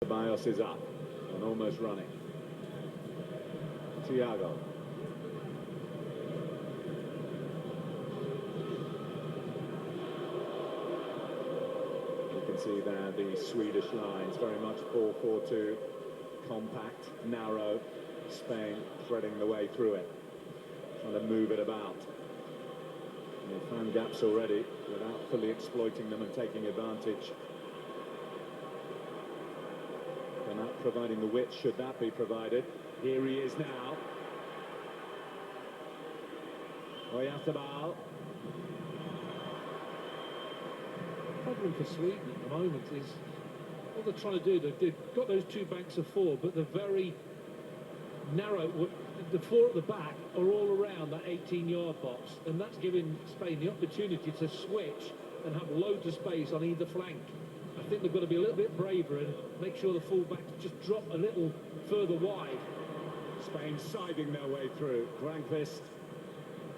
Bios is up and almost running. Thiago. You can see there the Swedish lines, very much 4-4-2, compact, narrow. Spain threading the way through it, trying to move it about. And they've found gaps already without fully exploiting them and taking advantage. Not providing the width, should that be provided. Here he is now. Oyarzabal. The problem for Sweden at the moment is what they're trying to do. They've got those two banks of four, but they're very narrow. The four at the back are all around that 18-yard box, and that's giving Spain the opportunity to switch and have loads of space on either flank. I think they've got to be a little bit braver and make sure the full-backs just drop a little further wide. Spain siding their way through. Granqvist,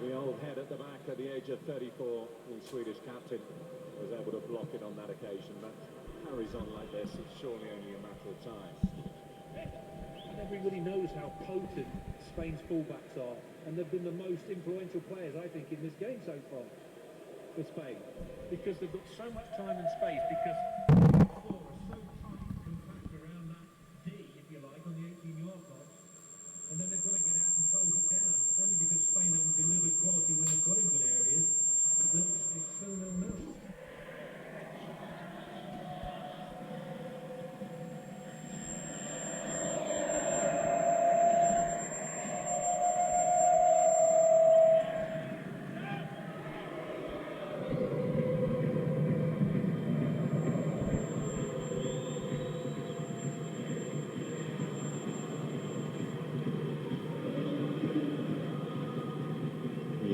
the old head at the back at the age of 34, the Swedish captain, was able to block it on that occasion. But carries on like this, it's surely only a matter of time. And everybody knows how potent Spain's full-backs are, and they've been the most influential players, I think, in this game so far for Spain, because they've got so much time and space, because the four are so tight and compact around that D, if you like, on the 18-yard box, and then they've got to get out and close it down. It's only because Spain haven't delivered quality when they've got in good areas that it's still 0-0.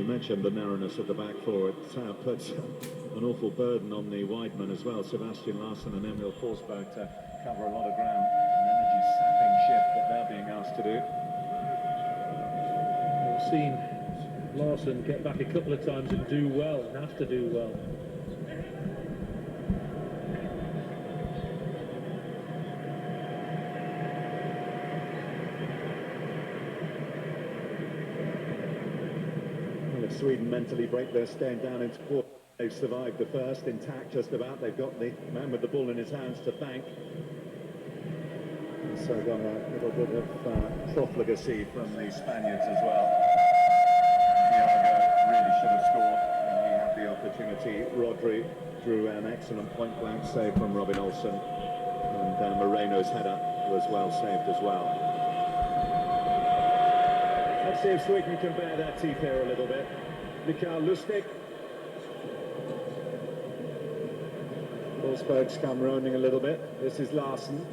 Mentioned the narrowness of the back four. It puts an awful burden on the wideman as well. Sebastian Larsson and Emil Forsberg to cover a lot of ground. An energy-sapping shift that they're being asked to do. We've seen Larsson get back a couple of times and do well, and have to do well. Sweden mentally break their staying down into quarter. They've survived the first, intact just about. They've got the man with the ball in his hands to thank. And so got a little bit of profligacy from the Spaniards as well. Thiago really should have scored when he had the opportunity. Rodri drew an excellent point-blank save from Robin Olsen. And Moreno's header was well saved as well. Let's see if Sweden can bear their teeth here a little bit. Mikael Lustig. Forsberg's come roaming a little bit. This is Larsson.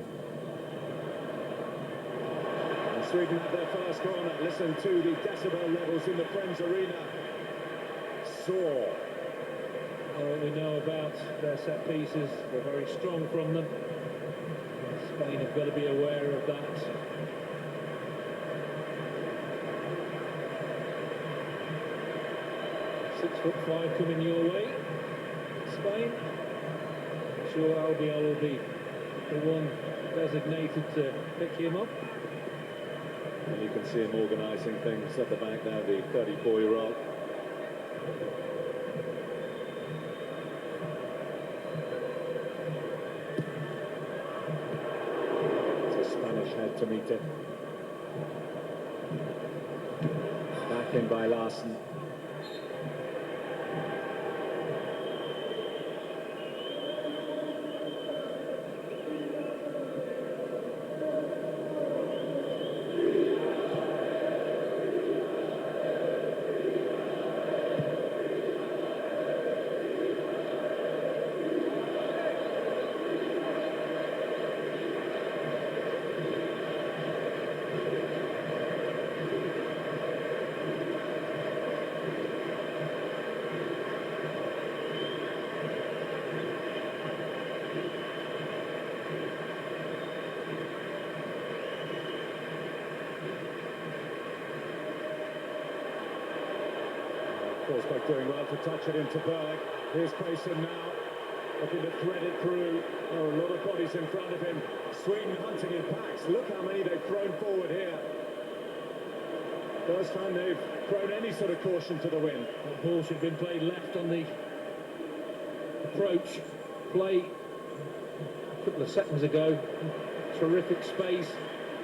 And Sweden at their first corner. Listen to the decibel levels in the Friends Arena. Soar. What we know about their set pieces, they're very strong from them. Spain have got to be aware of that. 6'5" coming your way, Spain. I'm sure Albiol will be the one designated to pick him up. And you can see him organising things at the back now, the 34-year-old. It's a Spanish head to meet it. Back in by Larsson. Forsberg doing well to touch it into Berg. Here's Payson now. looking to thread it through. Oh, a lot of bodies in front of him. Sweden hunting in packs. Look how many they've thrown forward here. First time they've thrown any sort of caution to the wind. The ball should have been played left on the approach play a couple of seconds ago. Terrific space,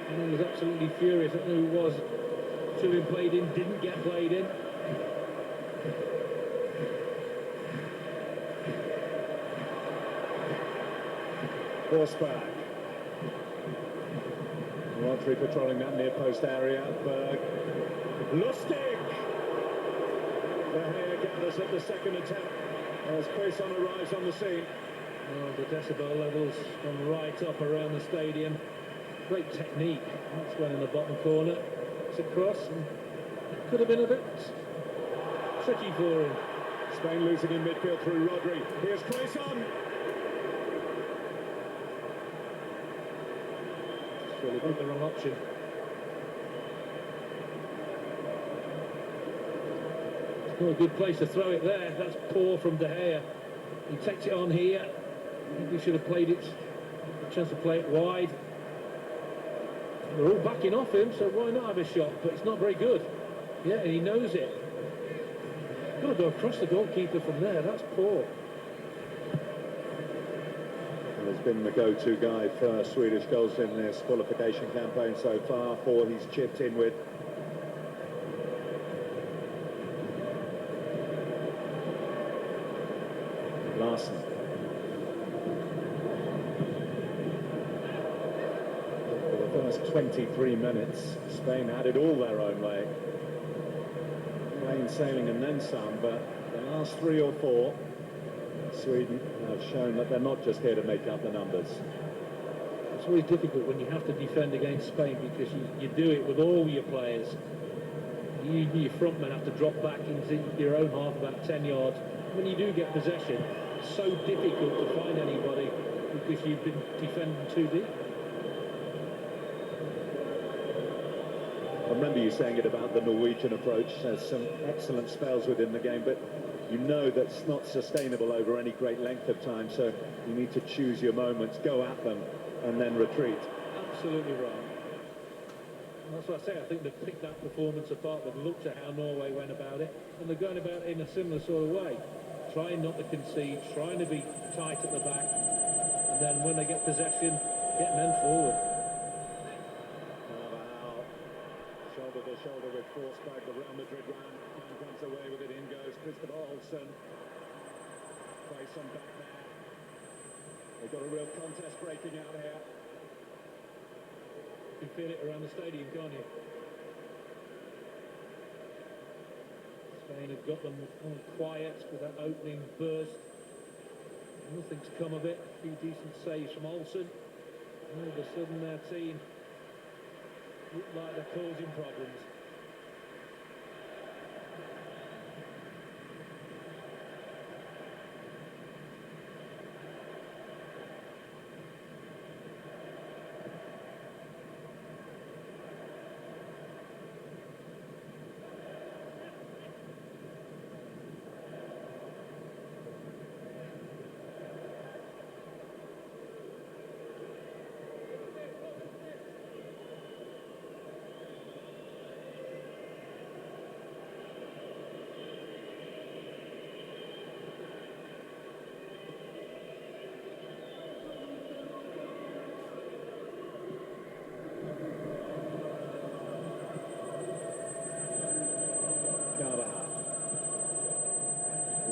and he was absolutely furious. I don't know who it was. Should have been played in, didn't get played in. Forsberg. Rodri patrolling that near post area. Berg. Lustig! De Gea gathers at the second attempt as Quaison arrives on the scene. Oh, the decibel levels gone right up around the stadium. Great technique. That's one in the bottom corner. It's across, and it could have been a bit tricky for him. Spain losing in midfield through Rodri. Here's Quaison. Surely picked the wrong option. It's not a good place to throw it there. That's poor from De Gea. He takes it on here. I think we should have played it. A chance to play it wide. We're all backing off him, so why not have a shot? But it's not very good. Yeah, and he knows it. Got to go across the goalkeeper from there. That's poor. Has been the go-to guy for Swedish goals in this qualification campaign so far. 4 he's chipped in with. Larson. For the first 23 minutes, Spain had it all their own way. Plain sailing and then some, but the last 3 or 4, Sweden have shown that they're not just here to make up the numbers. It's always difficult when you have to defend against Spain because you do it with all your players. Your front men have to drop back into your own half about 10 yards. When you do get possession, it's so difficult to find anybody because you've been defending too deep. I remember you saying it about the Norwegian approach. There's some excellent spells within the game, but you know that's not sustainable over any great length of time, so you need to choose your moments, go at them, and then retreat. Absolutely right. And that's what I say. I think they've picked that performance apart. They've looked at how Norway went about it, and they're going about it in a similar sort of way. Trying not to concede, trying to be tight at the back, and then when they get possession, get men forward. Shoulder to shoulder with Forsberg, the Real Madrid man. Man comes away with it, in goes Christopher Olsen. Quaison back there. They've got a real contest breaking out here. You can feel it around the stadium, can't you? Spain have got them all quiet with that opening burst. Nothing's come of it. A few decent saves from Olsen. All of a sudden their team look like they're causing problems.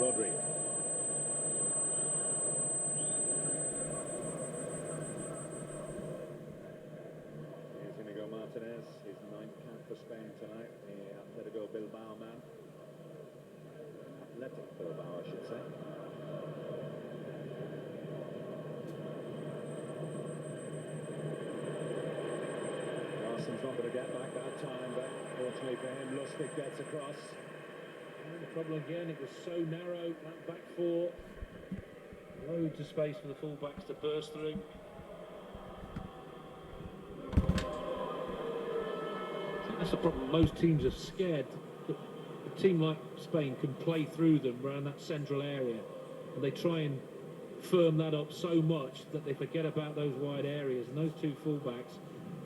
Rodri. Here's Inigo Martinez, his 9th cap for Spain tonight, the Atletico Bilbao man. Athletic Bilbao, I should say. Larson's not going to get back that time, but fortunately for him, Lustig gets across. And the problem again, it was so narrow, that back 4. Loads of space for the full-backs to burst through. I think that's the problem. Most teams are scared that a team like Spain can play through them around that central area. And they try and firm that up so much that they forget about those wide areas, and those two fullbacks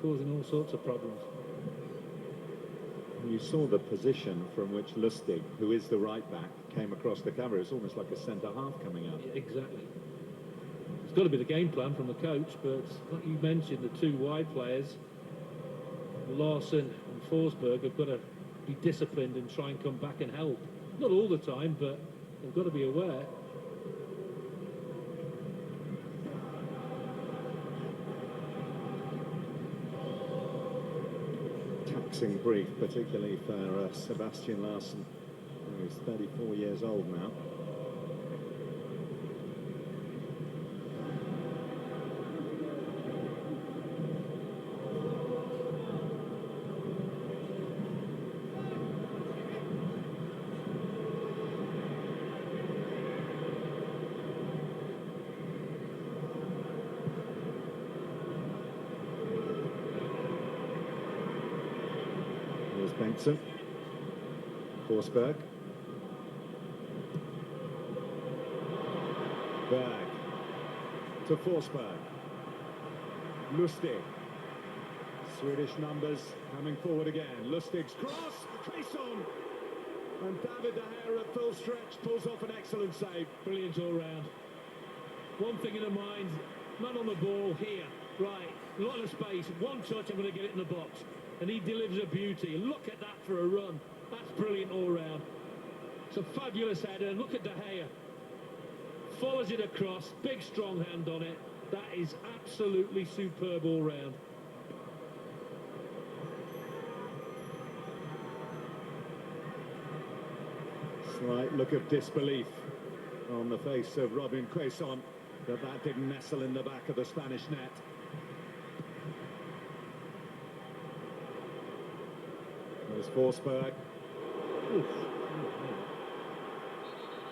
causing all sorts of problems. You saw the position from which Lustig, who is the right back, came across the cover. It's almost like a centre-half coming out. Yeah, exactly. It's got to be the game plan from the coach, but like you mentioned, the two wide players, Larson and Forsberg, have got to be disciplined and try and come back and help. Not all the time, but they've got to be aware. Taxing brief, particularly for Sebastian Larson, who is 34 years old now. Benson, Forsberg, Berg to Forsberg, Lustig, Swedish numbers coming forward again, Lustig's cross, Quaison, and David De Gea at full stretch pulls off an excellent save. Brilliant all round. One thing in the mind, man on the ball here, right, a lot of space, one touch, I'm going to get it in the box. And he delivers a beauty. Look at that for a run. That's brilliant all round. It's a fabulous header. And look at De Gea. Follows it across. Big strong hand on it. That is absolutely superb all round. Slight look of disbelief on the face of Robin Quaison that didn't nestle in the back of the Spanish net. There's Forsberg.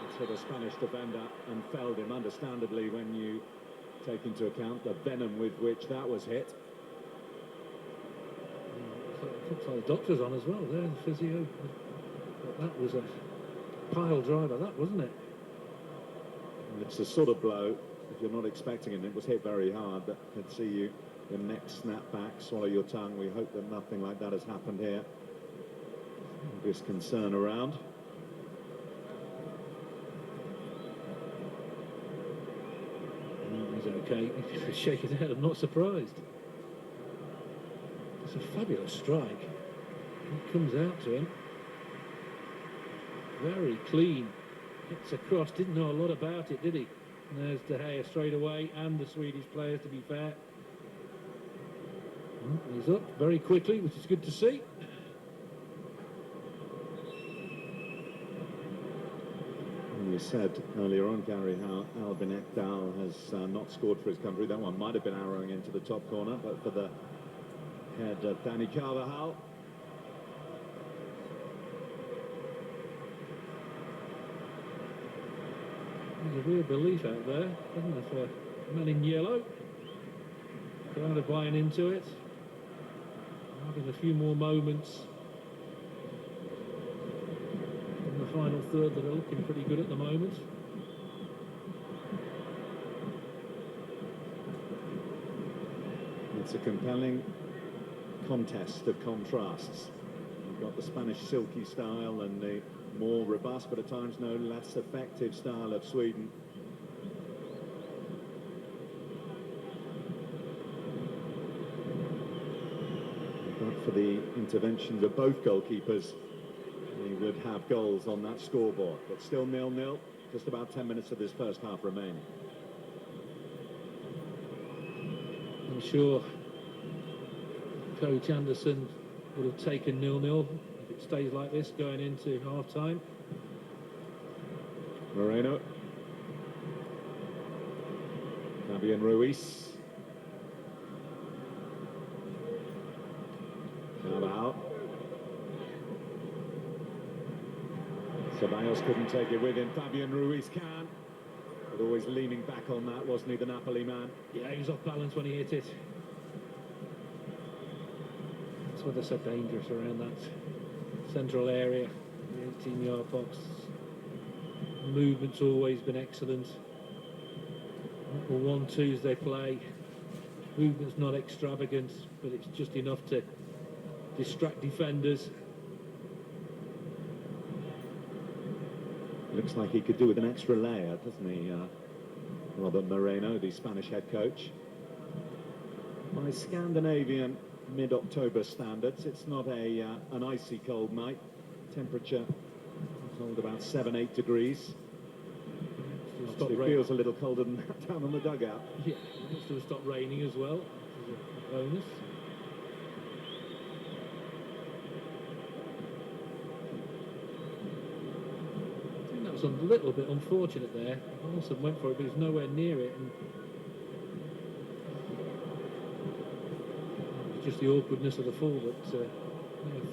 It's hit a Spanish defender and felled him, understandably, when you take into account the venom with which that was hit. Looks like the doctor's on as well there, the physio. That was a pile driver, that, wasn't it? It's a sort of blow, if you're not expecting it, it was hit very hard, that could see your neck snap back, swallow your tongue. We hope that nothing like that has happened here. Obvious concern around. He's okay. He's shaking his head. I'm not surprised. It's a fabulous strike. It comes out to him. Very clean. Gets across. Didn't know a lot about it, did he? And there's De Gea straight away, and the Swedish players, to be fair. He's up very quickly, which is good to see. You said earlier on, Gary, how Albin Ekdal has not scored for his country. That one might have been arrowing into the top corner, but for the head of Danny Carvajal. There's a real belief out there, isn't there, for a man in yellow. Crowd are buying into it. Having a few more moments in the final third that are looking pretty good at the moment. It's a compelling contest of contrasts. You've got the Spanish silky style and the more robust, but at times no less effective style of Sweden. But for the interventions of both goalkeepers, we would have goals on that scoreboard. But still 0-0, just about 10 minutes of this first half remaining. I'm sure Coach Anderson would have taken 0-0 if it stays like this going into half-time. Moreno. Fabian Ruiz. Carvajal. Ceballos couldn't take it with him. Fabian Ruiz can. But always leaning back on that, wasn't he, the Napoli man? Yeah, he was off balance when he hit it. That's why they're so dangerous around that central area, the 18-yard box. Movement's always been excellent. Or 1-2s they play. Movement's not extravagant, but it's just enough to distract defenders. Looks like he could do with an extra layer, doesn't he, Robert Moreno, the Spanish head coach. By Scandinavian mid-October standards, it's not an icy cold night. Temperature hold about 7-8 degrees. It feels a little colder than that down on the dugout. Yeah, it's to stop raining as well, which is a bonus. I think that was a little bit unfortunate there. Olsen went for it, but he was nowhere near it. And it was just the awkwardness of the fall that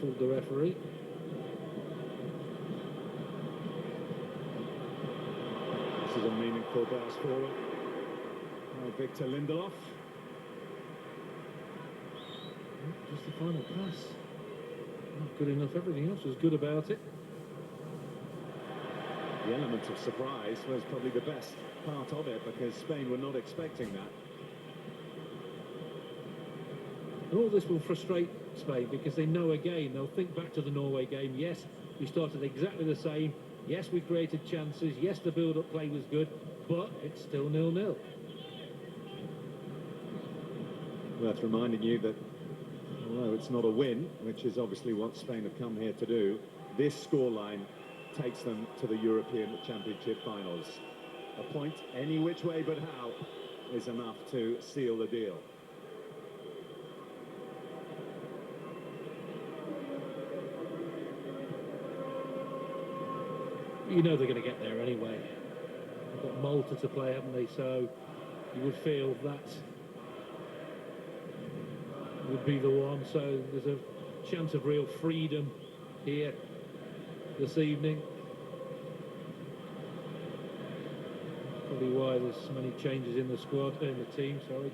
fooled the referee. This is a meaningful burst forward. Victor Lindelof. Just the final pass. Not good enough. Everything else was good about it. The element of surprise was probably the best part of it, because Spain were not expecting that. And all this will frustrate Spain, because they know again, they'll think back to the Norway game. Yes, we started exactly the same. Yes, we created chances. Yes, the build-up play was good, but it's still 0-0. Worth reminding you that although it's not a win, which is obviously what Spain have come here to do, this scoreline takes them to the European Championship finals. A point any which way but how is enough to seal the deal. You know they're going to get there anyway. They've got Malta to play, haven't they? So you would feel that would be the one. So there's a chance of real freedom here this evening. Probably why there's so many changes in the squad, in the team, sorry.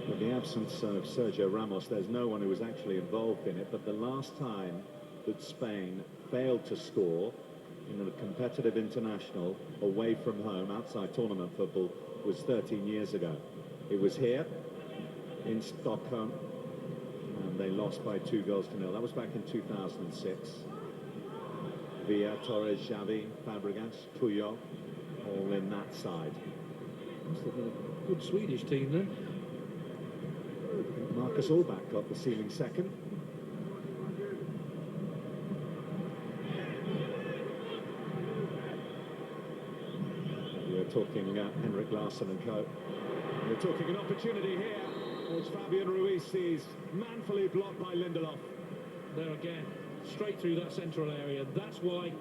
With the absence of Sergio Ramos, there's no one who was actually involved in it, but the last time that Spain failed to score in a competitive international away from home, outside tournament football, was 13 years ago. It was here in Stockholm, and they lost by 2-0. That was back in 2006. Villa, Torres, Xavi, Fabregas, Puyol, all in that side. Must have been a good Swedish team then. Marcus Allback got the ceiling second. We're talking Henrik Larsson and co. We're talking an opportunity here, which Fabian Ruiz sees manfully blocked by Lindelof. There again, straight through that central area. That's why,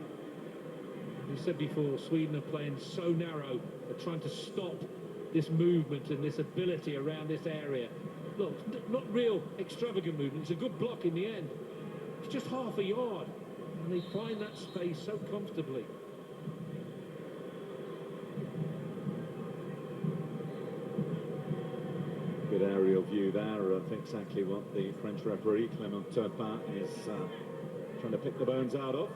we said before, Sweden are playing so narrow. They're trying to stop this movement and this ability around this area. Look, not real extravagant movement. It's a good block in the end. It's just half a yard, and they find that space so comfortably. Good aerial view there of exactly what the French referee, Clément Turpin, is trying to pick the bones out of.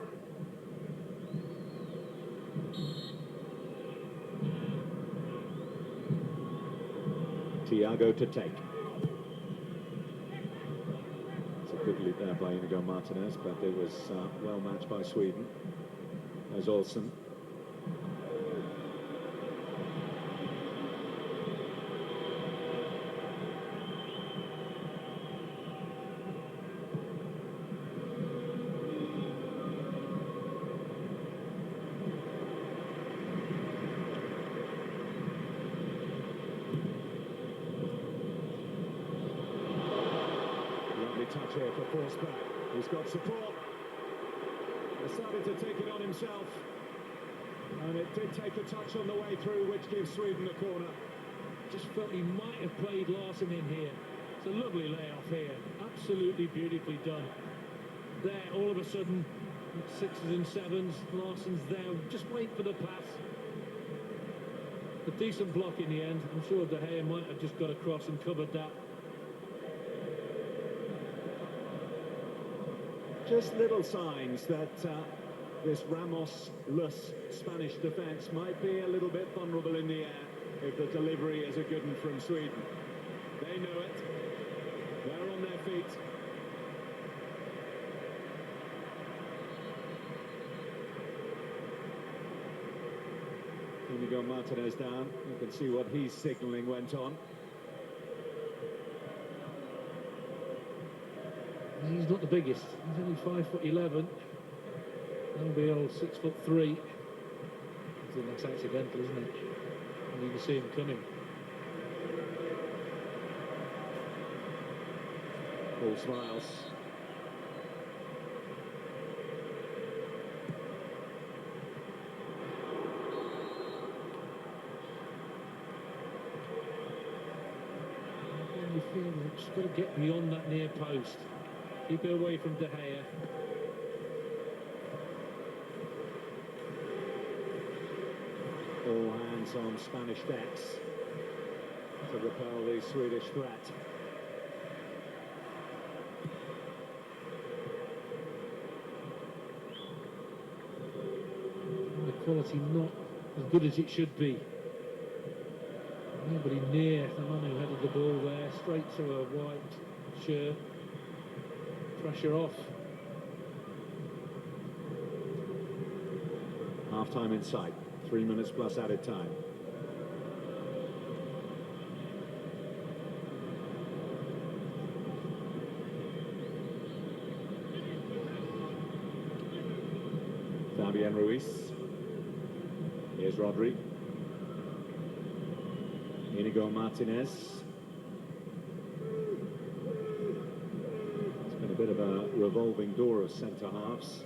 Thiago to take. Good lead there by Inigo Martinez, but it was well matched by Sweden. There's Olsen. Touch here for Forsberg. He's got support. Decided to take it on himself. And it did take a touch on the way through, which gives Sweden the corner. Just felt he might have played Larsson in here. It's a lovely layoff here. Absolutely beautifully done. There, all of a sudden, 6s and 7s. Larsson's there, just wait for the pass. A decent block in the end. I'm sure De Gea might have just got across and covered that. Just little signs that this Ramos-less Spanish defence might be a little bit vulnerable in the air if the delivery is a good one from Sweden. They know it. They're on their feet. Inigo Martinez down. You can see what he's signalling went on. He's not the biggest. He's only 5'11". That'll be old 6'3". I think that's accidental, isn't it? And you can see him coming. All smiles. You feel you've just got to get beyond that near post. Keep it away from De Gea. All hands on Spanish decks to repel the Swedish threat. The quality not as good as it should be. Nobody near the man who headed the ball there, straight to a white shirt. Pressure off. Half-time in sight. 3 minutes plus added time. Fabian Ruiz. Here's Rodri. Inigo Martinez. It's been a bit of a revolving door of centre-halves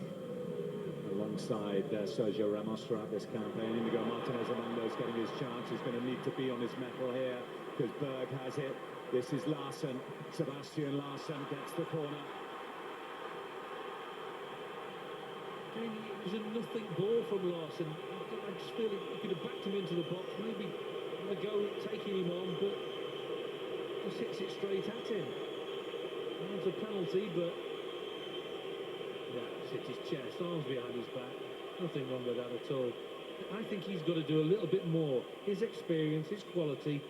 alongside Sergio Ramos throughout this campaign. Inigo Martinez among those getting his chance. He's going to need to be on his mettle here because Berg has it. This is Larsson. Sebastian Larsson gets the corner. It was a nothing ball from Larsson. I just feel he could have backed him into the box, maybe have a go at taking him on, but just hits it straight at him. It's a penalty, but yeah, hit his chest, arms behind his back. Nothing wrong with that at all. I think he's got to do a little bit more. His experience, his quality.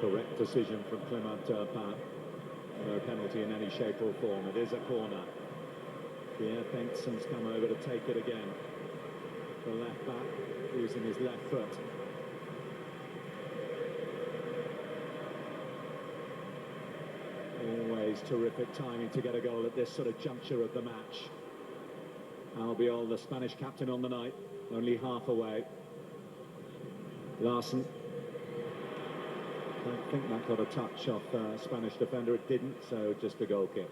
Correct decision from Clement Turpin. No penalty in any shape or form. It is a corner. Pierre Bengtsson's come over to take it again. The left back using his left foot. Always terrific timing to get a goal at this sort of juncture of the match. Albiol, the Spanish captain on the night, only half away. Larsson. I don't think that got a touch off Spanish defender. It didn't, so just a goal kick.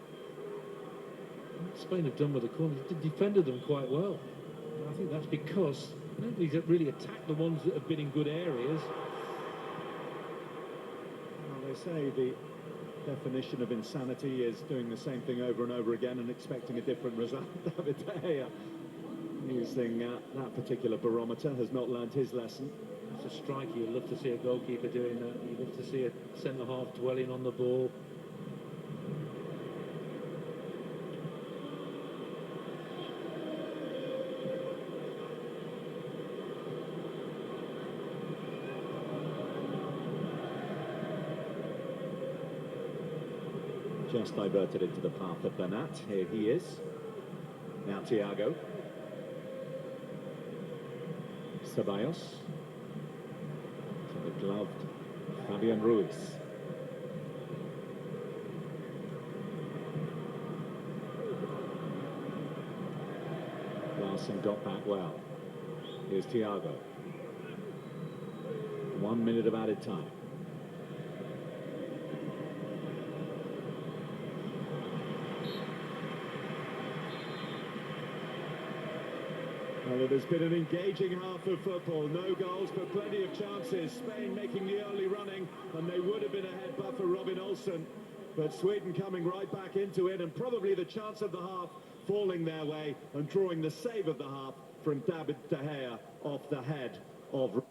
Spain have done with the corners. They defended them quite well. I think that's because nobody's really attacked the ones that have been in good areas. Well, they say the definition of insanity is doing the same thing over and over again and expecting a different result. David De Gea, using that particular barometer, has not learned his lesson. It's a striker. You'd love to see a goalkeeper doing that. You'd love to see a centre-half dwelling on the ball. Just diverted into the path of Bernat. Here he is. Now Thiago. Ceballos. To the gloved Fabian Ruiz. Larsson got back well. Here's Thiago. 1 minute of added time. Well, it has been an engaging half of football. No goals, but plenty of chances. Spain making the early running, and they would have been ahead but for Robin Olsen. But Sweden coming right back into it, and probably the chance of the half falling their way and drawing the save of the half from David De Gea off the head of...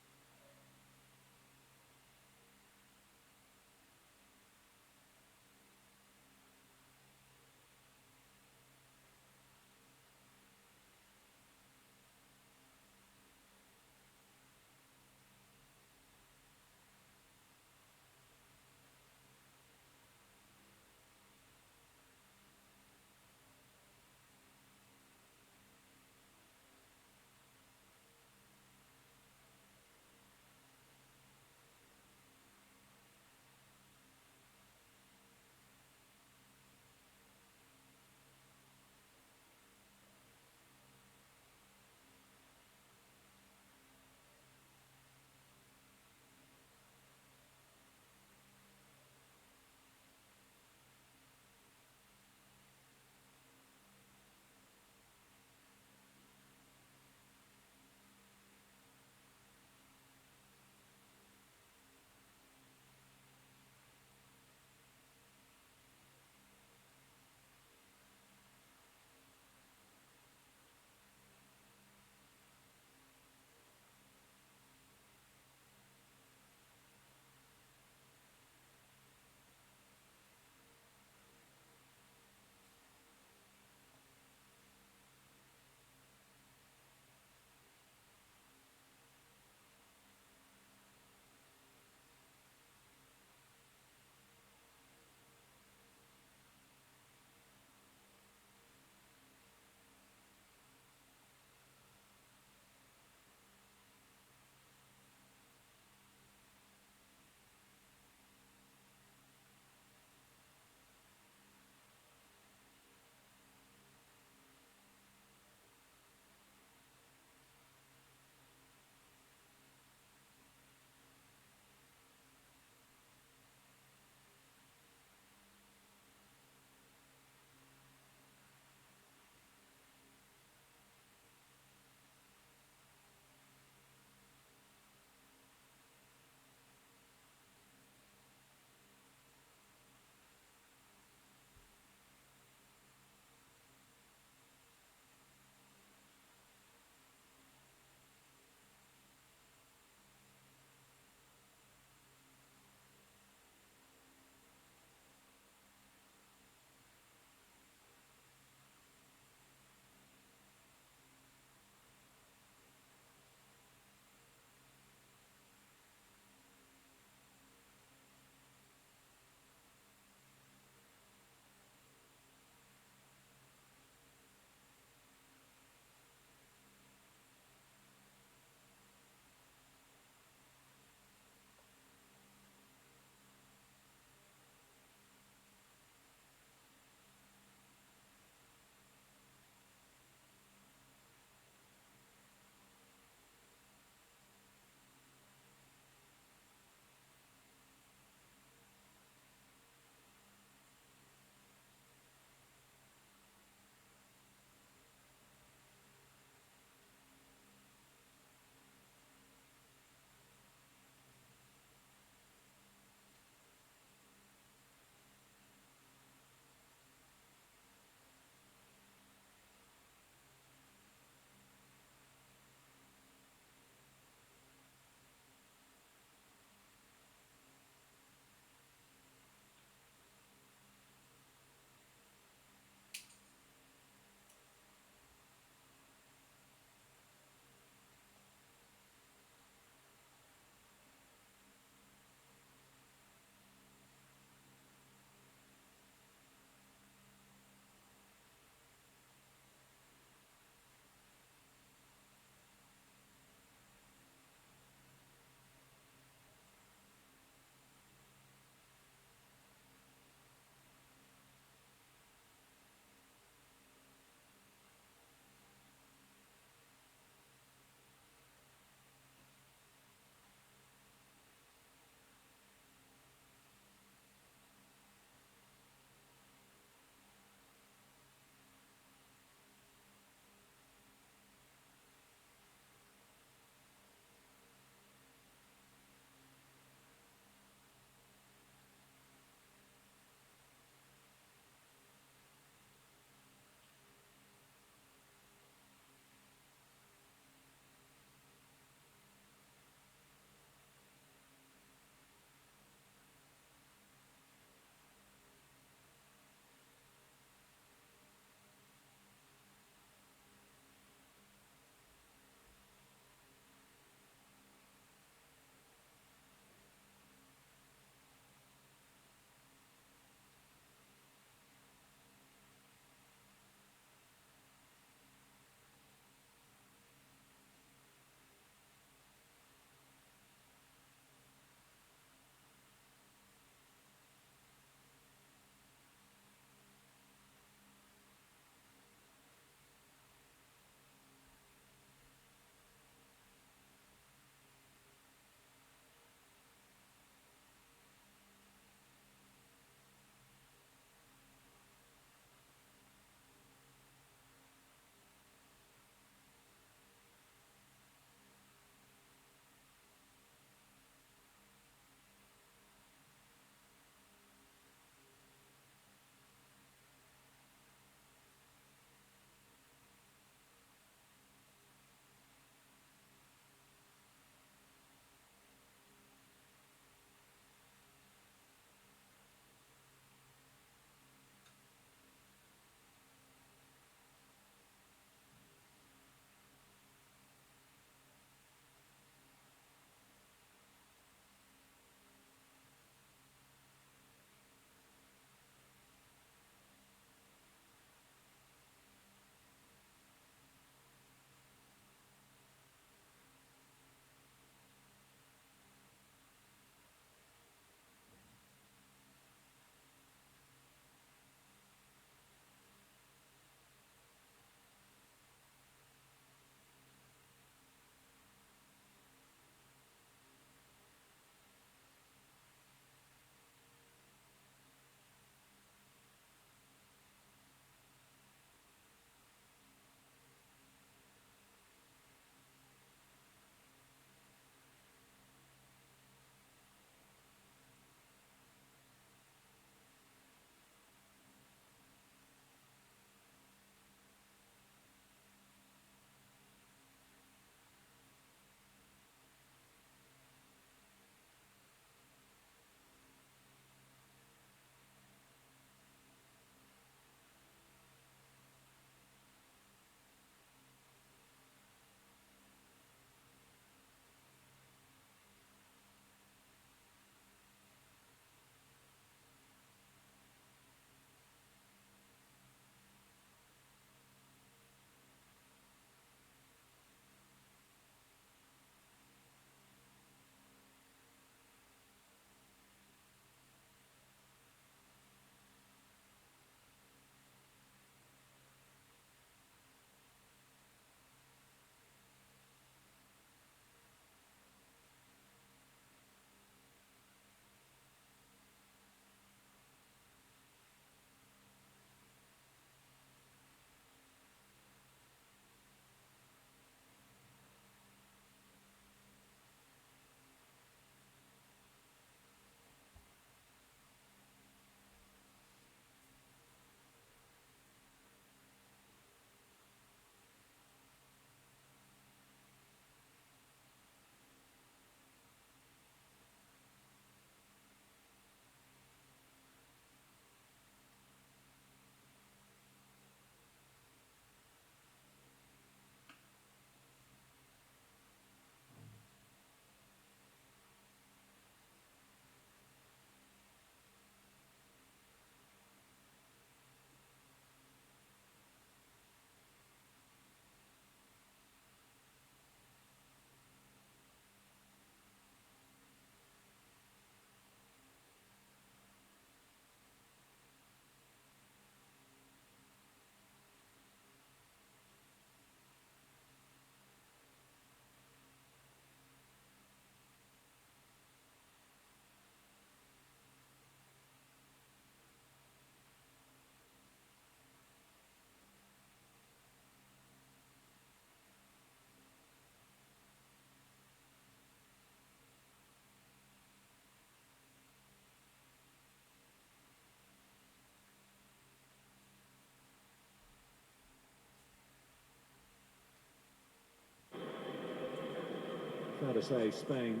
Fair to say Spain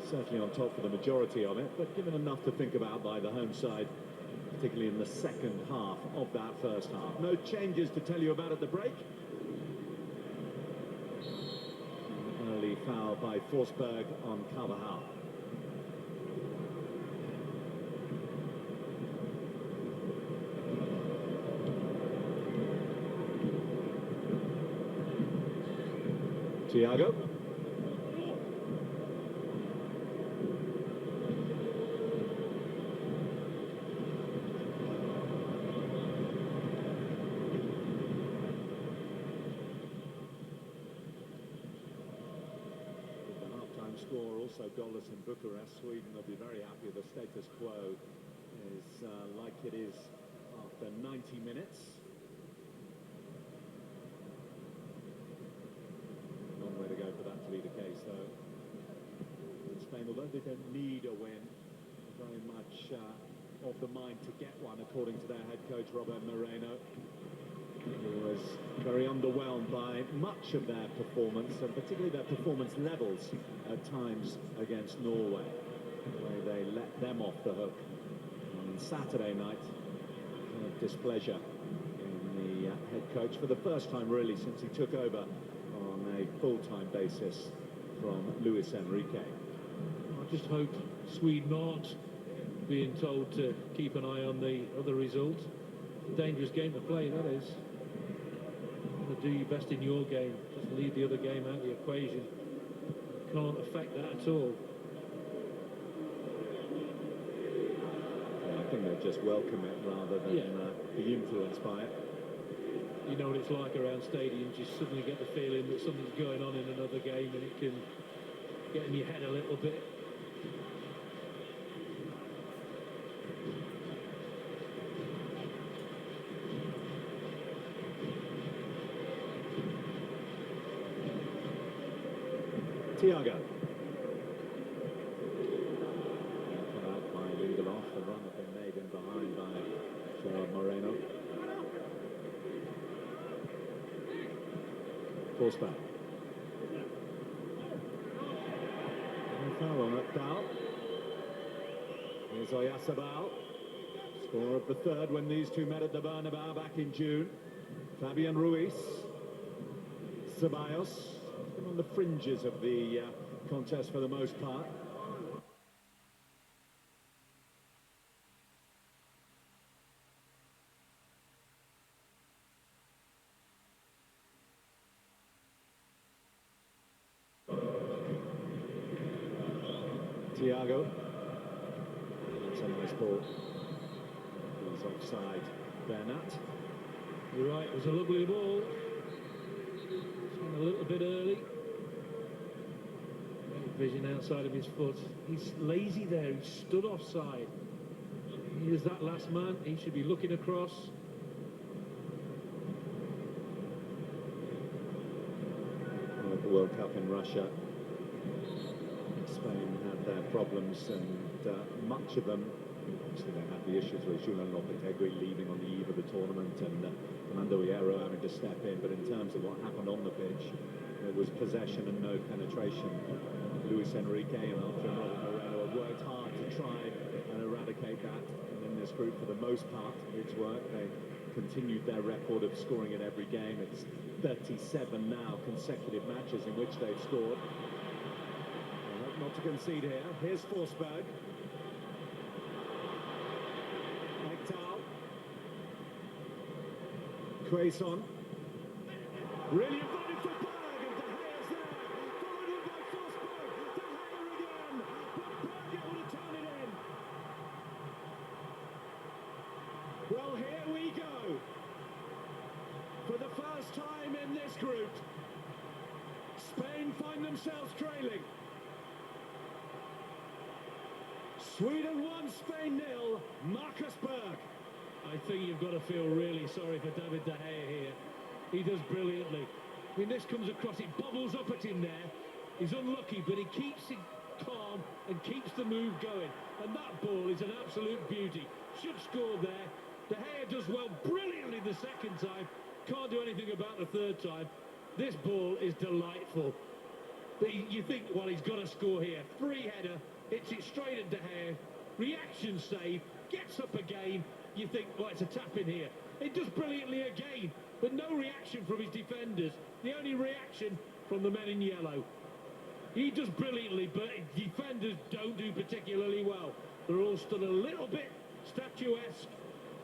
certainly on top for the majority of it, but given enough to think about by the home side, particularly in the second half of that first half. No changes to tell you about at the break. An early foul by Forsberg on Carvajal. Thiago. Score also goalless in Bucharest. Sweden will be very happy. The status quo is like it is after 90 minutes. Long way to go for that to be the case, though. And Spain, although they don't need a win, are very much of the mind to get one, according to their head coach Robert Moreno, who was very underwhelmed by much of their performance, and particularly their performance levels at times against Norway. The way they let them off the hook on Saturday night. Kind of displeasure in the head coach for the first time really since he took over on a full-time basis from Luis Enrique. I just hope Sweden aren't being told to keep an eye on the other result. Dangerous game to play, that is. Do your best in your game, just leave the other game out of the equation. You can't affect that at all. Yeah, I think they just welcome it rather than be influenced by it. You know what it's like around stadiums, you suddenly get the feeling that something's going on in another game and it can get in your head a little bit. Thiago. Cut out by Lindelof. The run had been made in behind by Gerard Moreno. Forsberg. No foul on it, Dal. Here's Oyarzabal. Score of the third when these two met at the Bernabeu back in June. Fabian Ruiz. Ceballos. On the fringes of the contest for the most part. Thiago. That's a nice ball. He's offside. Bernat. You're right, it was a lovely ball. A little bit early. Vision outside of his foot. He's lazy there. He stood offside. He is that last man. He should be looking across. At the World Cup in Russia, Spain had their problems, and much of them, obviously they had the issues with Julian Lopetegui leaving on the eve of the tournament and Fernando Hierro having to step in, but in terms of what happened on the pitch, it was possession and no penetration. Luis Enrique and Robert Moreno have worked hard to try and eradicate that, and in this group, for the most part, it's worked. They continued their record of scoring in every game. It's 37 now consecutive matches in which they've scored. Not to concede here. Here's Forsberg. Ekdal. Quaison. Really invited for Berg, and De Gea's there. Followed in by Forsberg. De Gea again. But Berg able to turn it in. Well, here we go. For the first time in this group, Spain find themselves trailing. Sweden 1, Spain 0, Marcus Berg. I think you've got to feel really sorry for David De Gea here. He does brilliantly. I mean, this comes across, it bubbles up at him there. He's unlucky, but he keeps it calm and keeps the move going. And that ball is an absolute beauty. Should score there. De Gea does well brilliantly the second time. Can't do anything about the third time. This ball is delightful. But you think, well, he's got to score here. Free header, hits it straight at De Gea, reaction save, gets up again. You think, well, it's a tap in here. It does brilliantly again, but no reaction from his defenders. The only reaction from the men in yellow. He does brilliantly, but defenders don't do particularly well. They're all stood a little bit statuesque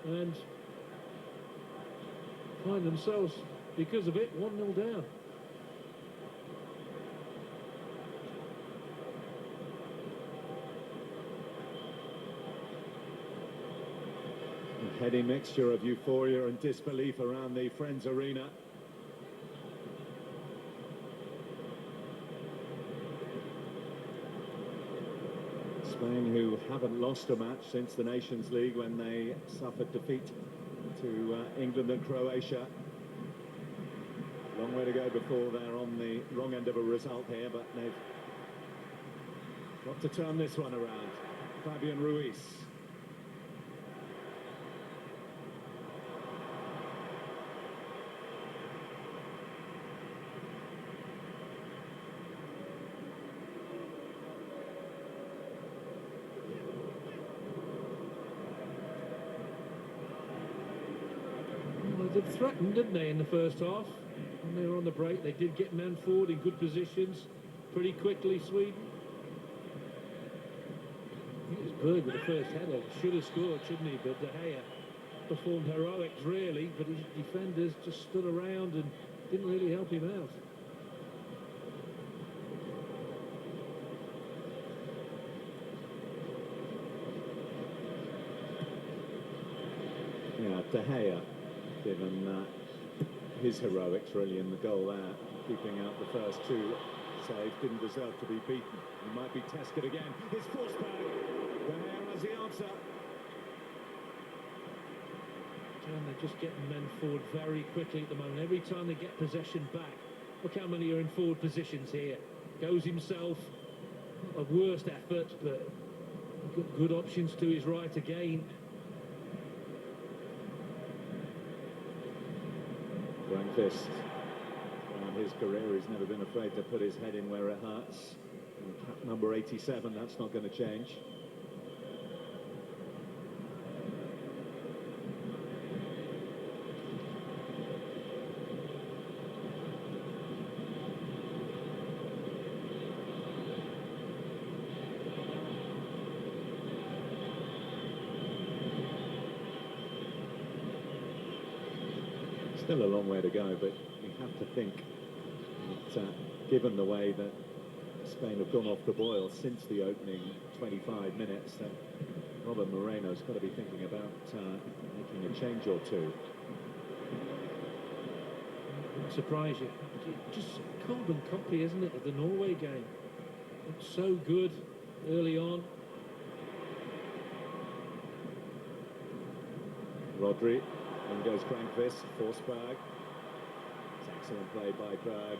and find themselves, because of it, 1-0 down. A heady mixture of euphoria and disbelief around the Friends Arena. Spain, who haven't lost a match since the Nations League when they suffered defeat to England and Croatia. Long way to go before they're on the wrong end of a result here, but they've got to turn this one around. Fabian Ruiz. They threatened, didn't they, in the first half? When they were on the break, they did get men forward in good positions pretty quickly, Sweden. I think it was Berg with the first header. Should have scored, shouldn't he? But De Gea performed heroics, really, but his defenders just stood around and didn't really help him out. Yeah, De Gea, given his heroics really in the goal there, keeping out the first two saves, didn't deserve to be beaten. He might be tested again. It's Forsberg. De Gea has the answer. And they're just getting men forward very quickly at the moment. Every time they get possession back, look how many are in forward positions here. Goes himself, a worst effort, but good options to his right again. Grandfist, throughout his career, he's never been afraid to put his head in where it hurts. And cap number 87, that's not going to change. Still a long way to go, but you have to think that given the way that Spain have gone off the boil since the opening 25 minutes, that Robert Moreno's got to be thinking about making a change or two. Wouldn't surprise you. Just carbon copy, isn't it, of the Norway game? It's so good early on. Rodri. In goes Grandfist, Forsberg. It's excellent play by Berg.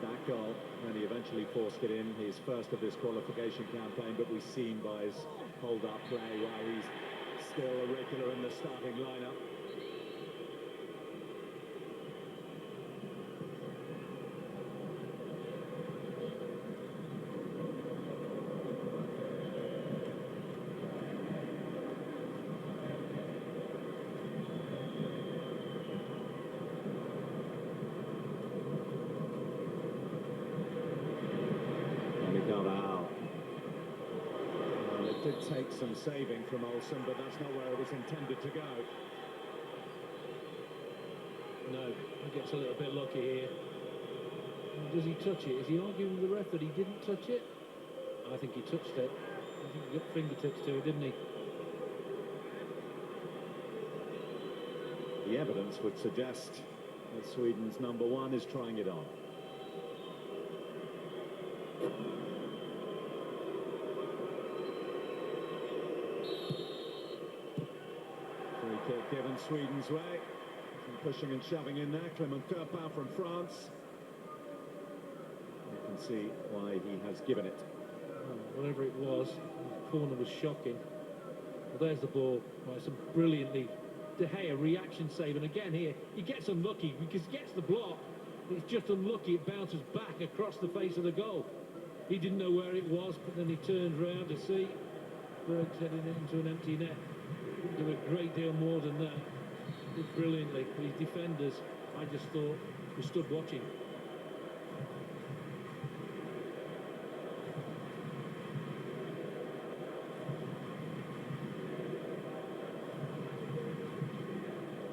That goal, and he eventually forced it in, his first of this qualification campaign, but we've seen by his hold-up play why he's still a regular in the starting lineup. Did take some saving from Olsen, but that's not where it was intended to go. No, he gets a little bit lucky here. Does he touch it? Is he arguing with the ref that he didn't touch it? I think he touched it. I think he got fingertips to it, didn't he? The evidence would suggest that Sweden's number one is trying it on. Free kick given Sweden's way. Some pushing and shoving in there. Clement Turpin from France. You can see why he has given it. Whatever it was, the corner was shocking. Well, there's the ball. Right, some brilliantly De Gea reaction save, and again here he gets unlucky because he gets the block, It's just unlucky it bounces back across the face of the goal. He didn't know where it was, but then he turned round to see Berg's heading it into an empty net. Didn't do a great deal more than that. Did brilliantly. His defenders, I just thought, were stood watching.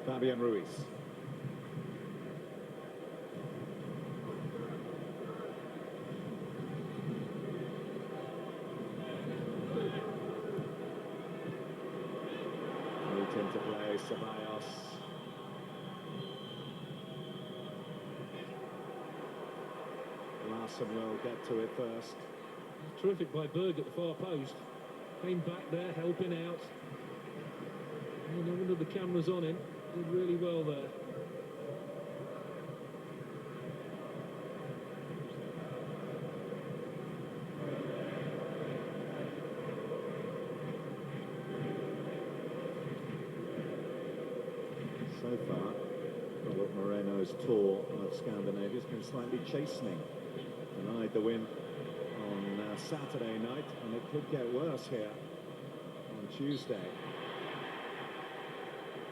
Fabian Ruiz. Moved into play, Ceballos. Larson will get to it first. Terrific by Berg at the far post. Came back there, helping out. And no wonder the camera's on him. Did really well there. So far, Robert Moreno's tour of Scandinavia has been slightly chastening. Denied the win on Saturday night, and it could get worse here on Tuesday.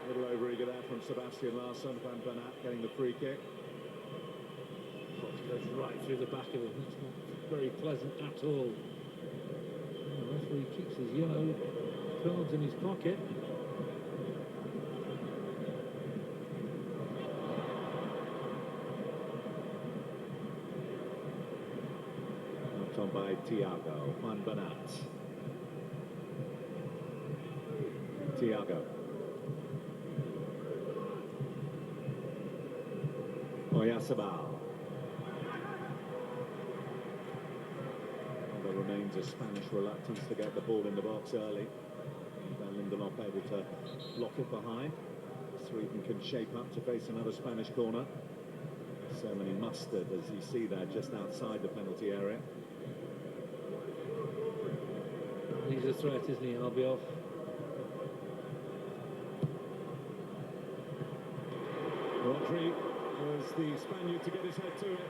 A little over eager there from Sebastian Larsson. Van Bernat getting the free kick. Goes right through the back of him. It's not very pleasant at all. The referee keeps his yellow cards in his pocket. Knocked on by Thiago. Van Bernat. Thiago. Oyarzabal. There remains a Spanish reluctance to get the ball in the box early. Lindelof able to block it behind. Sweden can shape up to face another Spanish corner. So many mustard, as you see there, just outside the penalty area. He's a threat, isn't he, Albiol? Rodri was the Spaniard to get his head to it.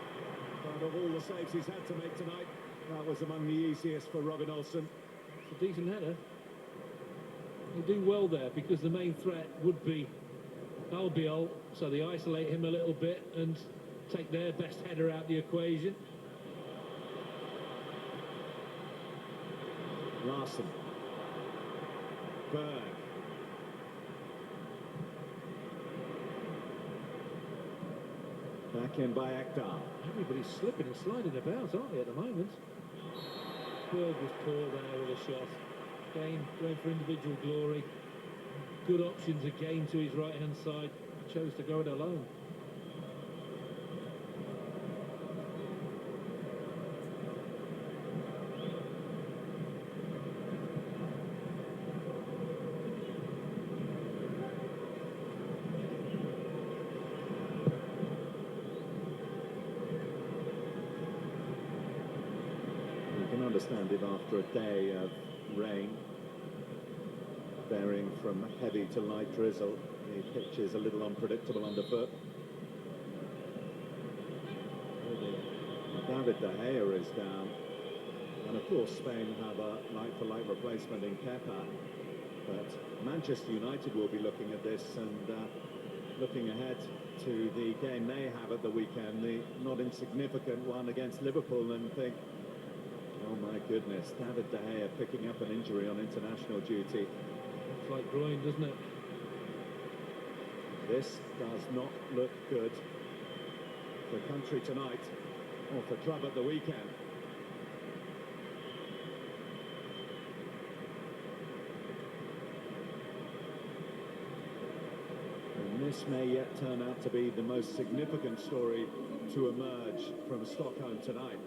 But of all the saves he's had to make tonight, that was among the easiest for Robin Olsen. It's a decent header. They do well there because the main threat would be Albiol, so they isolate him a little bit and take their best header out the equation. Larson. Berg. Back in by Ekdal. Everybody's slipping and sliding about, aren't they, at the moment? Berg was poor there with a shot. Again, going for individual glory. Good options again to his right-hand side. Chose to go it alone. Understand if after a day of rain, varying from heavy to light drizzle, the pitch is a little unpredictable underfoot. David De Gea is down, and of course Spain have a like-for-like replacement in Kepa, but Manchester United will be looking at this and looking ahead to the game they have at the weekend, the not insignificant one against Liverpool, and think, oh my goodness, David De Gea picking up an injury on international duty. Looks like groin, doesn't it? This does not look good for country tonight, or for club at the weekend. And this may yet turn out to be the most significant story to emerge from Stockholm tonight.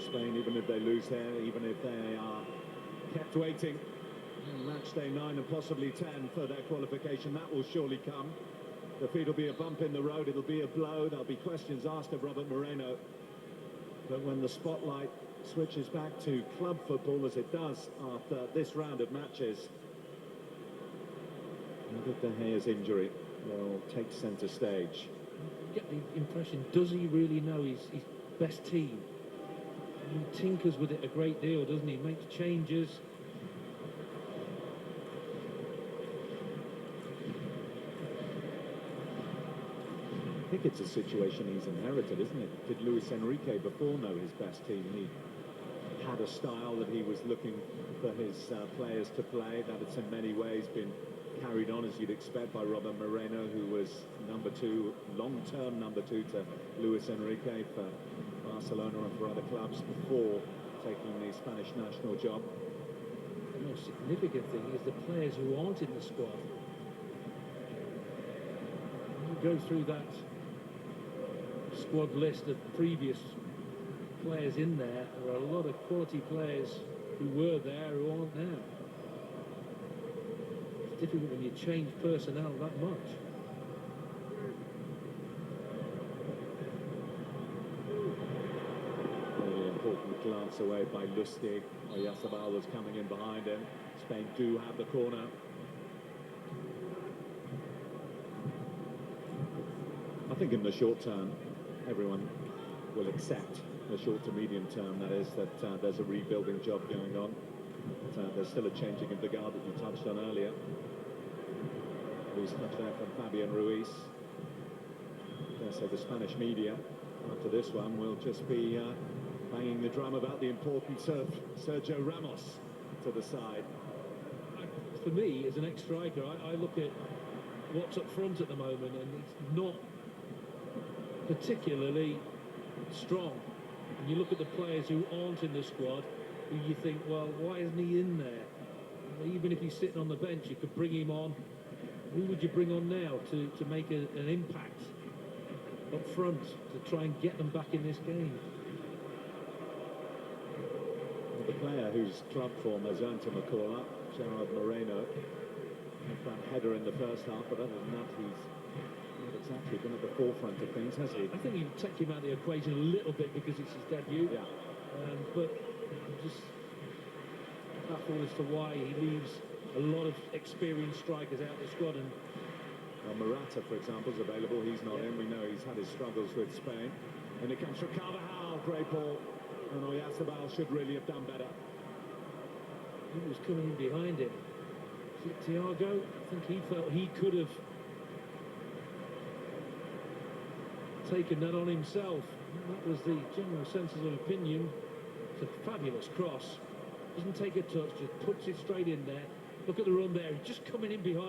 Spain, even if they lose here, even if they are kept waiting, match day 9 and possibly 10 for their qualification, that will surely come. Defeat will be a bump in the road, it'll be a blow, there'll be questions asked of Robert Moreno. But when the spotlight switches back to club football, as it does after this round of matches, David De Gea's injury will take centre stage. You get the impression, does he really know his best team? He tinkers with it a great deal, doesn't he? Makes changes. I think it's a situation he's inherited, isn't it? Did Luis Enrique before know his best team? He had a style that he was looking for his players to play, that it's in many ways been carried on, as you'd expect, by Robert Moreno, who was number two, long-term number two to Luis Enrique for Barcelona and for other clubs before taking the Spanish national job. The most significant thing is the players who aren't in the squad. You go through that squad list of previous players in there, there are a lot of quality players who were there who aren't now. It's difficult when you change personnel that much. Really important glance away by Lustig. Oyarzabal was coming in behind him. Spain do have the corner. I think in the short term, everyone will accept, the short to medium term, that is, that there's a rebuilding job going on. But, there's still a changing of the guard that you touched on earlier. Loose touch there from Fabian Ruiz. So the Spanish media, after this one, will just be banging the drum about the importance of Sergio Ramos to the side. For me, as an ex-striker, I look at what's up front at the moment, and it's not particularly strong. And you look at the players who aren't in the squad, who you think, well, why isn't he in there? Even if he's sitting on the bench, you could bring him on. Who would you bring on now to make an impact up front to try and get them back in this game? Well, the player whose club form has earned him a call-up, Gerard Moreno, had that header in the first half, but other than that, he's not exactly been at the forefront of things, has he? I think you take him out of the equation a little bit because it's his debut. Yeah. But I'm just baffled as to why he leaves a lot of experienced strikers out of the squad. And Morata, for example, is available. He's not in. We know he's had his struggles with Spain. And it comes from Carvajal, great ball. And Oyarzabal should really have done better. he was coming in behind him. Is it Thiago? I think he felt he could have taken that on himself. That was the general census of opinion. It's a fabulous cross. Doesn't take a touch, just puts it straight in there. Look at the run there, just coming in behind.